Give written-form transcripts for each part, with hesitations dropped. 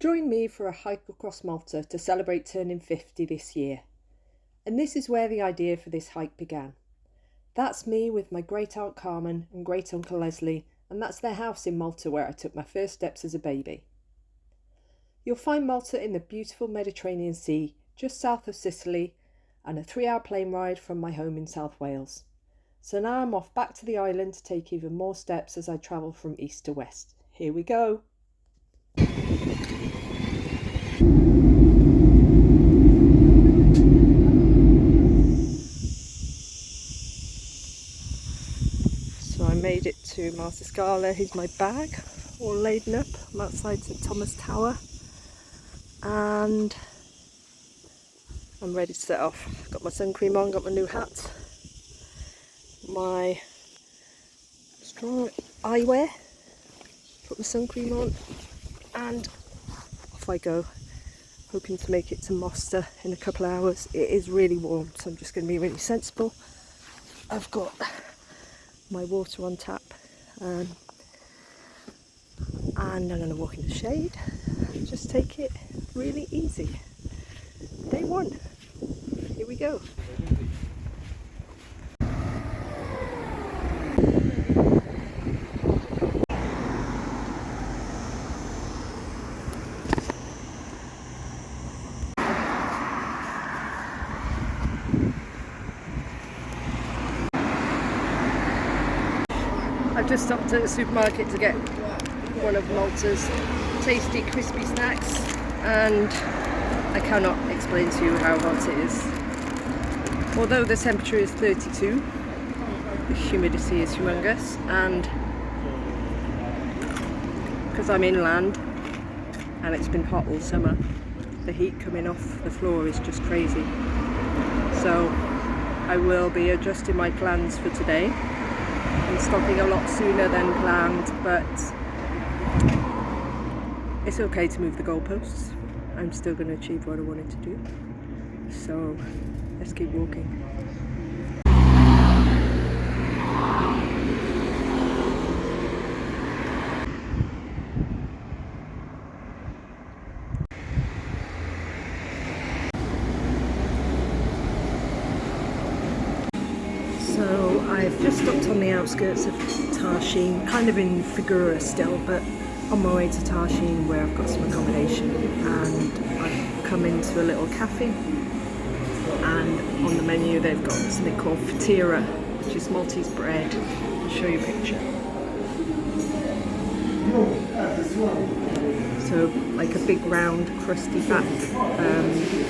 Join me for a hike across Malta to celebrate turning 50 this year. And this is where the idea for this hike began. That's me with my great aunt Carmen and great uncle Leslie, and that's their house in Malta where I took my first steps as a baby. You'll find Malta in the beautiful Mediterranean Sea, just south of Sicily, and a 3-hour plane ride from my home in South Wales. So now I'm off back to the island to take even more steps as I travel from east to west. Here we go! So I made it to Malta Scala. Here's my bag, all laden up. I'm outside St Thomas Tower and I'm ready to set off. Got my sun cream on, got my new hat, my strong eyewear, put my sun cream on and off I go. Hoping to make it to Mosta in a couple of hours. It is really warm, so I'm just going to be really sensible. I've got my water on tap and I'm going to walk in the shade, just take it really easy. Day one, here we go. I've just stopped at a supermarket to get one of Malta's tasty crispy snacks, and I cannot explain to you how hot it is. Although the temperature is 32, the humidity is humongous, and because I'm inland and it's been hot all summer, the heat coming off the floor is just crazy. So I will be adjusting my plans for today. I'm stopping a lot sooner than planned, but it's okay to move the goalposts. I'm still going to achieve what I wanted to do. So let's keep walking. So I've just stopped on the outskirts of Tarshin, kind of in Figura still, but on my way to Tarshin where I've got some accommodation, and I've come into a little cafe, and on the menu they've got something called fatira, which is Maltese bread. I'll show you a picture. So like a big round crusty back,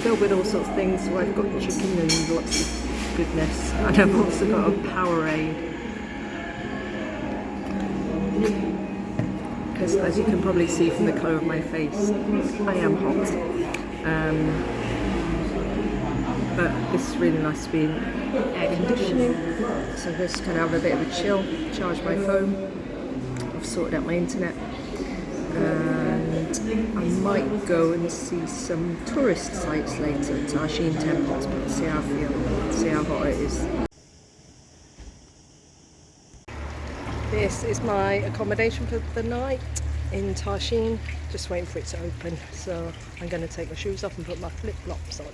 filled with all sorts of things. So I've got chicken and lots of goodness, and I've also got a Powerade because, as you can probably see from the colour of my face, I am hot, but this is really nice to be in air conditioning, so I'm just going to have a bit of a chill, charge my phone. I've sorted out my internet, and I might go and see some tourist sites later, Tarshin temples, but see how I feel, see how hot it is. This is my accommodation for the night in Tarshin, just waiting for it to open, so I'm going to take my shoes off and put my flip-flops on.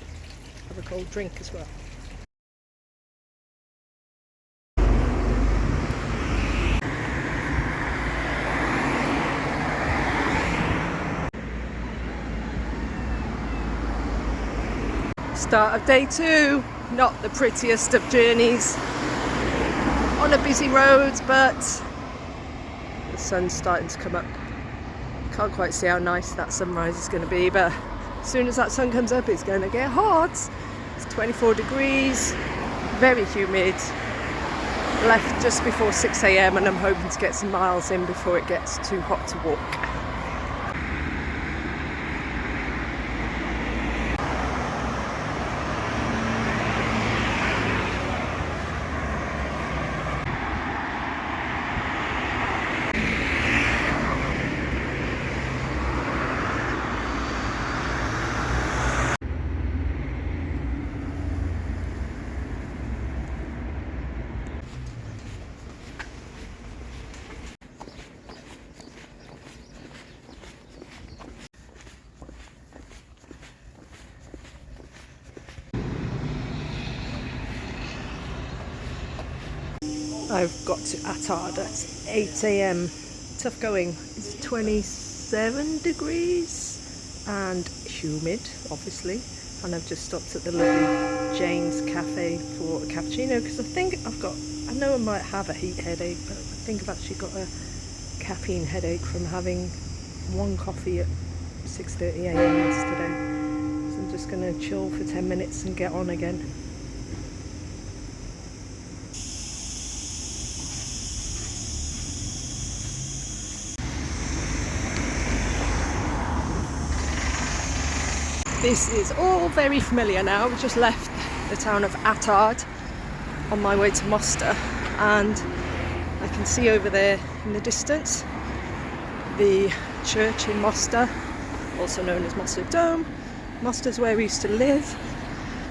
Have a cold drink as well. Start of day 2, not the prettiest of journeys on a busy road, but the sun's starting to come up. Can't quite see how nice that sunrise is going to be, but as soon as that sun comes up it's going to get hot. It's 24 degrees, very humid. Left just before 6 AM and I'm hoping to get some miles in before it gets too hot to walk. I've got to Attard at 8 a.m. Tough going. It's 27 degrees and humid, obviously. And I've just stopped at the lovely Jane's Cafe for a cappuccino because I know I might have a heat headache, but I think I've actually got a caffeine headache from having one coffee at 6:30 a.m. yesterday. So I'm just going to chill for 10 minutes and get on again. This is all very familiar now. We've just left the town of Attard on my way to Mosta, and I can see over there in the distance the church in Mosta, also known as Mosta Dome. Mosta's where we used to live,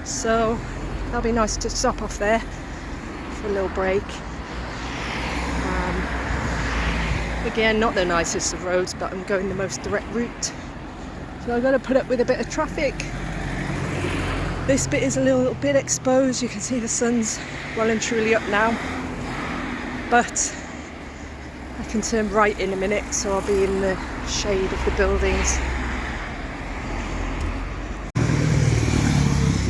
so that'll be nice to stop off there for a little break. Again, not the nicest of roads, but I'm going the most direct route. So I've got to put up with a bit of traffic. This bit is a little bit exposed. You can see the sun's well and truly up now. But I can turn right in a minute, so I'll be in the shade of the buildings.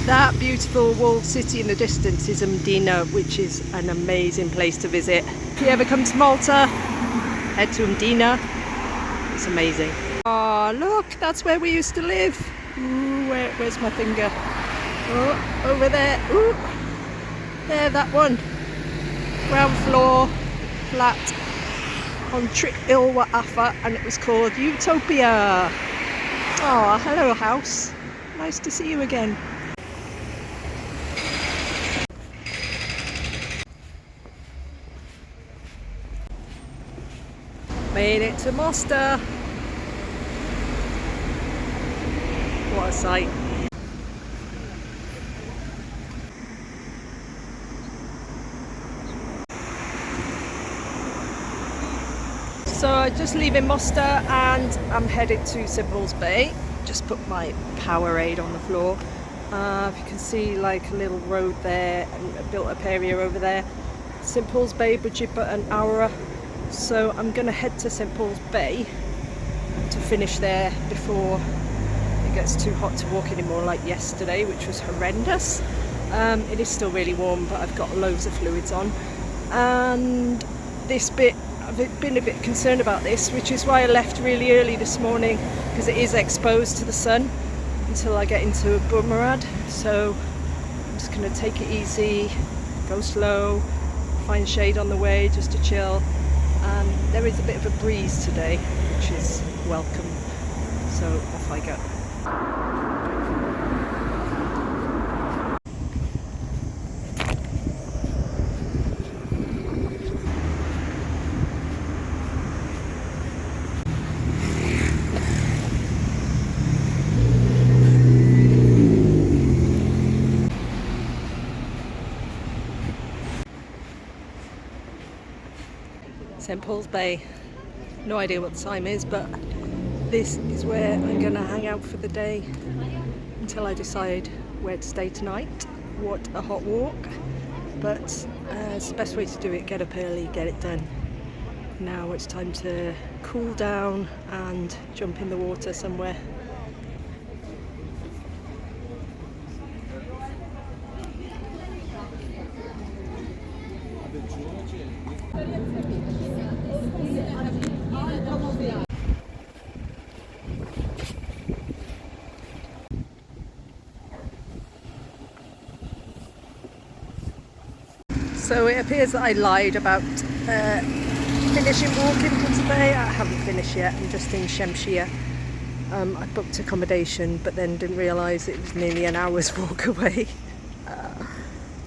That beautiful walled city in the distance is Mdina, which is an amazing place to visit. If you ever come to Malta, head to Mdina. It's amazing. Oh, look, that's where we used to live. Ooh, where's my finger? Oh, over there. Ooh, there, that one. Ground floor, flat, on Trick Il Wa'afa, and it was called Utopia. Oh, hello, house. Nice to see you again. Made it to Mosta. What a sight. So I'm just leaving Mosta and I'm headed to St Paul's Bay. Just put my Powerade on the floor. If you can see, like a little road there and a built up area over there. St Paul's Bay, budget but an hour. So I'm going to head to St Paul's Bay to finish there before it gets too hot to walk anymore like yesterday, which was horrendous. It is still really warm, but I've got loads of fluids on. And this bit, I've been a bit concerned about this, which is why I left really early this morning, because it is exposed to the sun until I get into Boomerad. So I'm just going to take it easy, go slow, find shade on the way just to chill. And there is a bit of a breeze today, which is welcome. So off I go. St Paul's Bay. No idea what the time is, but this is where I'm going to hang out for the day until I decide where to stay tonight. What a hot walk, but it's the best way to do it. Get up early, get it done. Now it's time to cool down and jump in the water somewhere. So it appears that I lied about finishing walking for today. I haven't finished yet, I'm just in Shamshia. I booked accommodation but then didn't realise it was nearly an hour's walk away.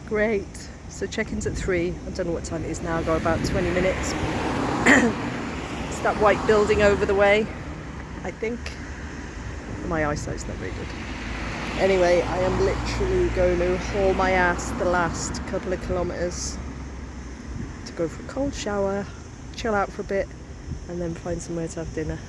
Great. So check-in's at 3. I don't know what time it is now, I've got about 20 minutes. It's that white building over the way, I think. My eyesight's not very good. Anyway, I am literally going to haul my ass the last couple of kilometres to go for a cold shower, chill out for a bit, and then find somewhere to have dinner.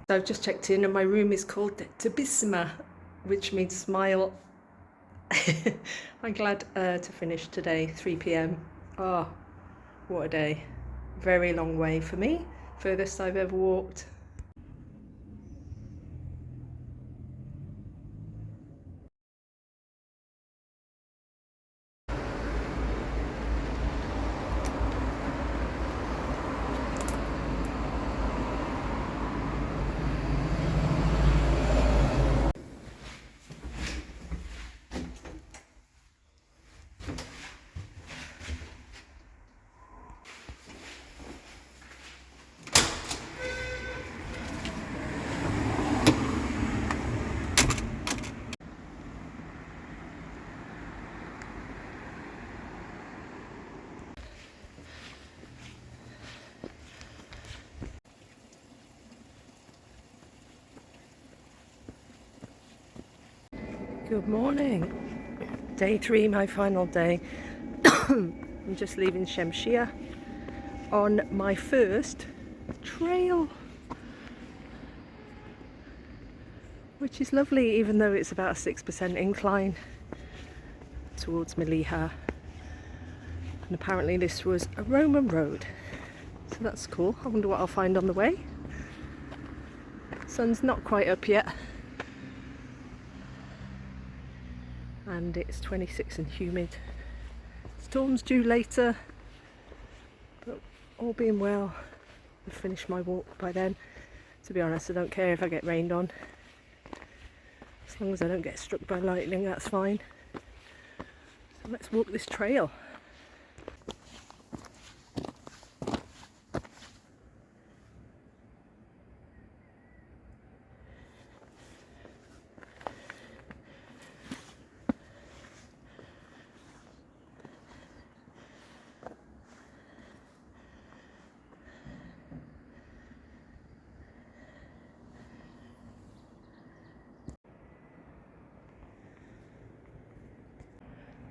So I've just checked in and my room is called Tebissima, which means smile. I'm glad to finish today, 3 p.m. Oh, what a day. Very long way for me, furthest I've ever walked. Good morning. Day 3, my final day. I'm just leaving Shemshia on my first trail, which is lovely, even though it's about a 6% incline towards Meliha. And apparently this was a Roman road, so that's cool. I wonder what I'll find on the way. Sun's not quite up yet, and it's 26 and humid. Storm's due later, but all being well, I'll finish my walk by then. To be honest, I don't care if I get rained on. As long as I don't get struck by lightning, that's fine. So let's walk this trail.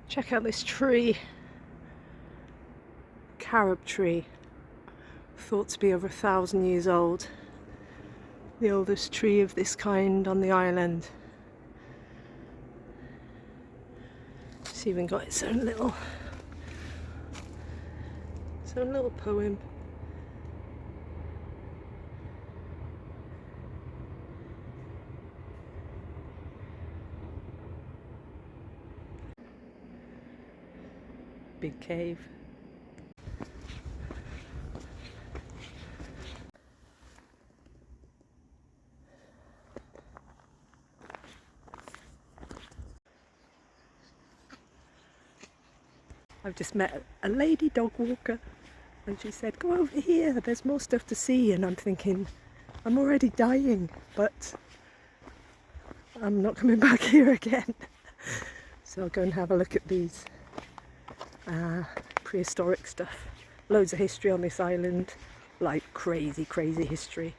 Check out this tree. Carob tree. Thought to be over 1,000 years old. The oldest tree of this kind on the island. It's even got its own little poem. Big cave. I've just met a lady dog walker and she said, go over here, there's more stuff to see. And I'm thinking, I'm already dying, but I'm not coming back here again. So I'll go and have a look at these prehistoric stuff. Loads of history on this island, like crazy history.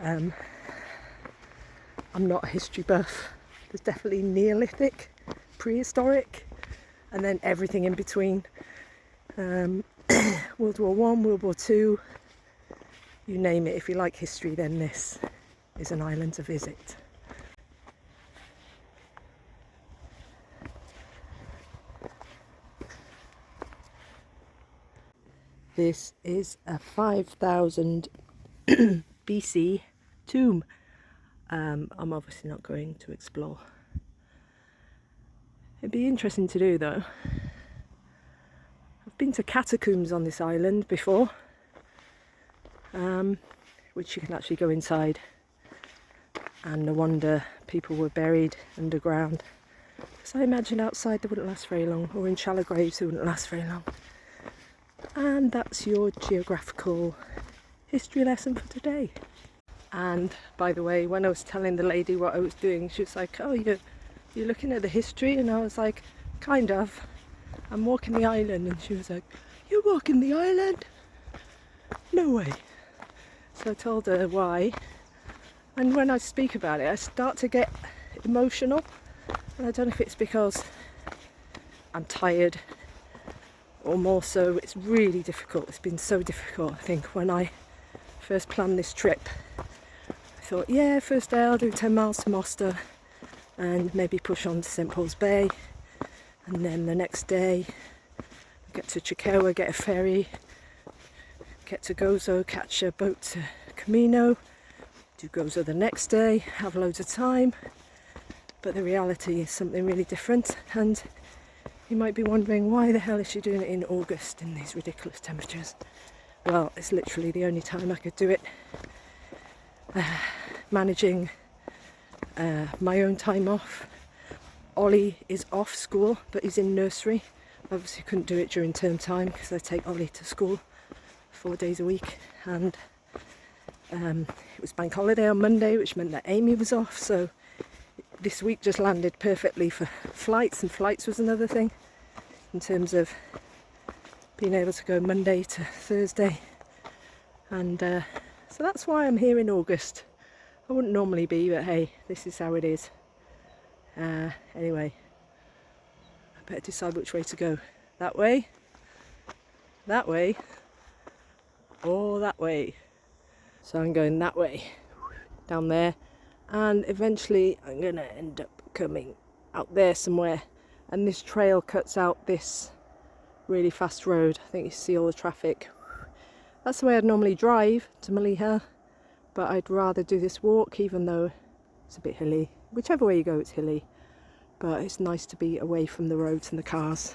I'm not a history buff. There's definitely Neolithic, prehistoric, and then everything in between. World War One, World War Two, you name it. If you like history, then this is an island to visit. This is a 5,000 BC tomb. I'm obviously not going to explore. It'd be interesting to do though. I've been to catacombs on this island before, which you can actually go inside, and no wonder people were buried underground, because I imagine outside they wouldn't last very long, or in shallow graves they wouldn't last very long. And that's your geographical history lesson for today. And by the way, when I was telling the lady what I was doing, she was like, oh, you're looking at the history? And I was like, kind of. I'm walking the island. And she was like, you're walking the island? No way. So I told her why. And when I speak about it, I start to get emotional. And I don't know if it's because I'm tired, or more so, it's really difficult. It's been so difficult, I think, when I first planned this trip. thought, yeah, first day I'll do 10 miles to Mosta and maybe push on to St Paul's Bay, and then the next day get to Chikawa, get a ferry, get to Gozo, catch a boat to Camino, do Gozo the next day, have loads of time. But the reality is something really different, and you might be wondering, why the hell is she doing it in August in these ridiculous temperatures? Well, it's literally the only time I could do it. Managing my own time off. Ollie is off school, but he's in nursery. Obviously couldn't do it during term time because I take Ollie to school 4 days a week, and it was bank holiday on Monday, which meant that Amy was off, so this week just landed perfectly for flights, and flights was another thing in terms of being able to go Monday to Thursday, and so that's why I'm here in August. I wouldn't normally be, but hey, this is how it is. Anyway, I better decide which way to go. That way, or that way. So I'm going that way, down there, and eventually I'm going to end up coming out there somewhere. And this trail cuts out this really fast road. I think you see all the traffic. That's the way I'd normally drive to Maliha, but I'd rather do this walk, even though it's a bit hilly. Whichever way you go, it's hilly, but it's nice to be away from the roads and the cars.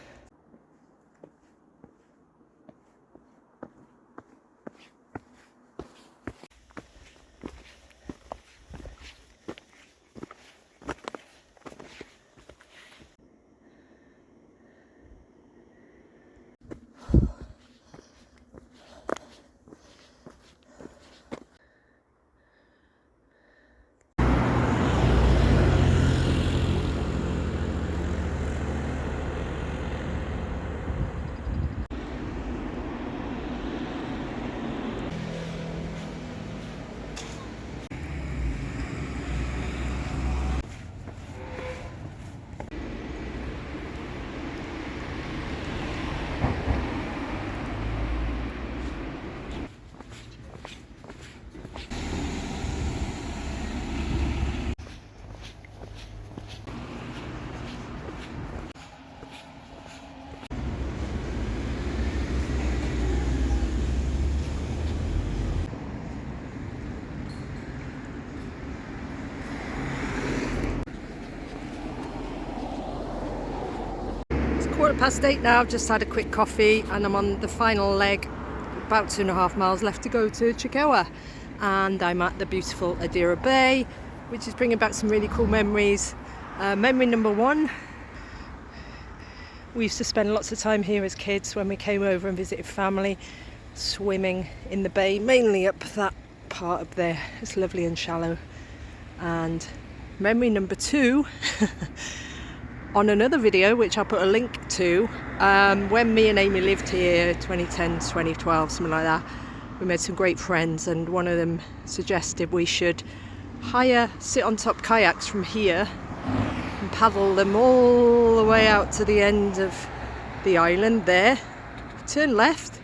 It's 8:15 now. I've just had a quick coffee and I'm on the final leg, about 2.5 miles left to go to Chikawa, and I'm at the beautiful Adira Bay, which is bringing back some really cool memories. Memory number one, we used to spend lots of time here as kids when we came over and visited family, swimming in the bay, mainly up that part up there. It's lovely and shallow. And memory number two, on another video, which I'll put a link to, when me and Amy lived here, 2010, 2012, something like that, we made some great friends, and one of them suggested we should sit on top kayaks from here and paddle them all the way out to the end of the island there, turn left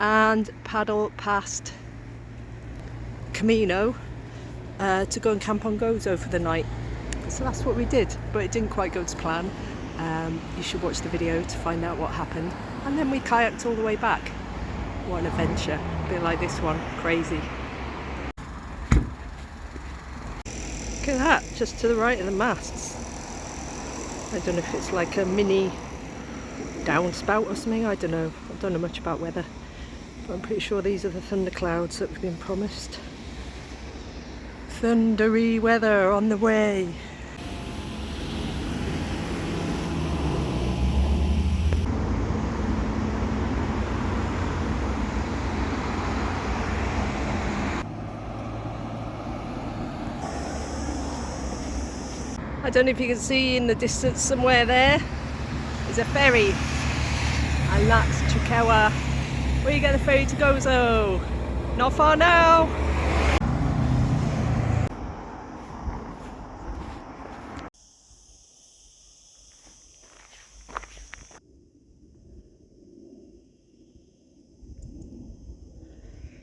and paddle past Camino to go and camp on Gozo for the night. So that's what we did, but it didn't quite go to plan. You should watch the video to find out what happened. And then we kayaked all the way back. What an adventure, a bit like this one, crazy. Look at that, just to the right of the masts. I don't know if it's like a mini downspout or something, I don't know. I don't know much about weather, but I'm pretty sure these are the thunder clouds that we've been promised. Thundery weather on the way. I don't know if you can see in the distance somewhere there is a ferry, and that's Chikawa, where you get the ferry to Gozo. Not far now.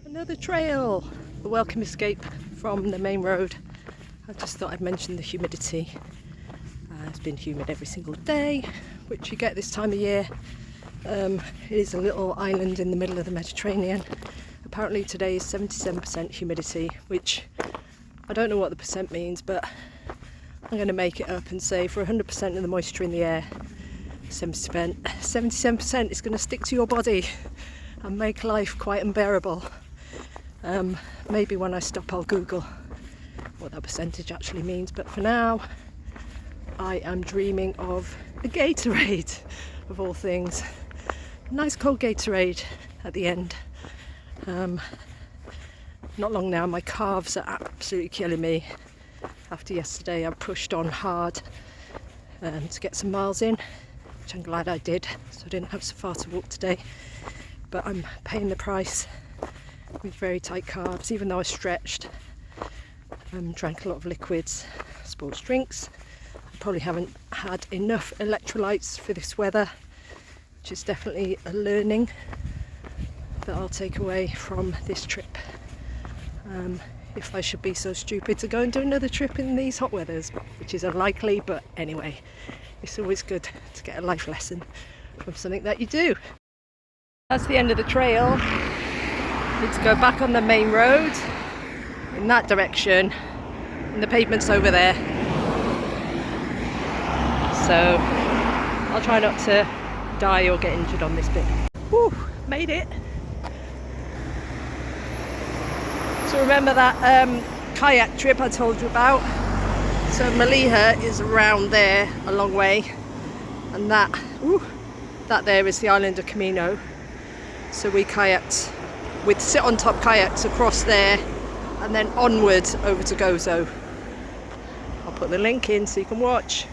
Another trail, a welcome escape from the main road. I just thought I'd mention the humidity. It's been humid every single day, which you get this time of year. It is a little island in the middle of the Mediterranean. Apparently today is 77% humidity, which I don't know what the percent means, but I'm going to make it up and say for 100% of the moisture in the air, 77% is going to stick to your body and make life quite unbearable. Maybe when I stop I'll Google what that percentage actually means, but for now I am dreaming of a Gatorade, of all things. Nice cold Gatorade at the end. Not long now, my calves are absolutely killing me. After yesterday I pushed on hard to get some miles in, which I'm glad I did, so I didn't have so far to walk today. But I'm paying the price with very tight calves, even though I stretched. Drank a lot of liquids, sports drinks. I probably haven't had enough electrolytes for this weather, which is definitely a learning that I'll take away from this trip. If I should be so stupid to go and do another trip in these hot weathers, which is unlikely, but anyway, it's always good to get a life lesson from something that you do. That's the end of the trail. Need to go back on the main road in that direction, and the pavement's over there. So I'll try not to die or get injured on this bit. Whew, made it. So remember that kayak trip I told you about? So Malta is around there a long way, and that there is the island of Camino. So we kayaked with sit-on-top kayaks across there and then onwards over to Gozo. I'll put the link in so you can watch.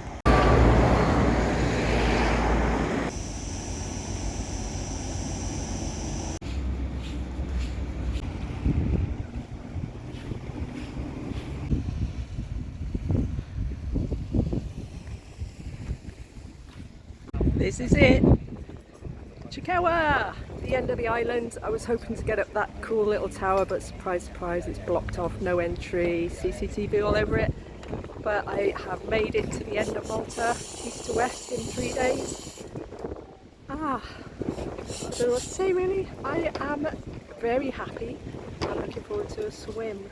This is it, Chikawa, the end of the island. I was hoping to get up that cool little tower, but surprise, surprise, it's blocked off, no entry, CCTV all over it. But I have made it to the end of Malta, east to west, in 3 days. I don't know what to say really. I am very happy and looking forward to a swim.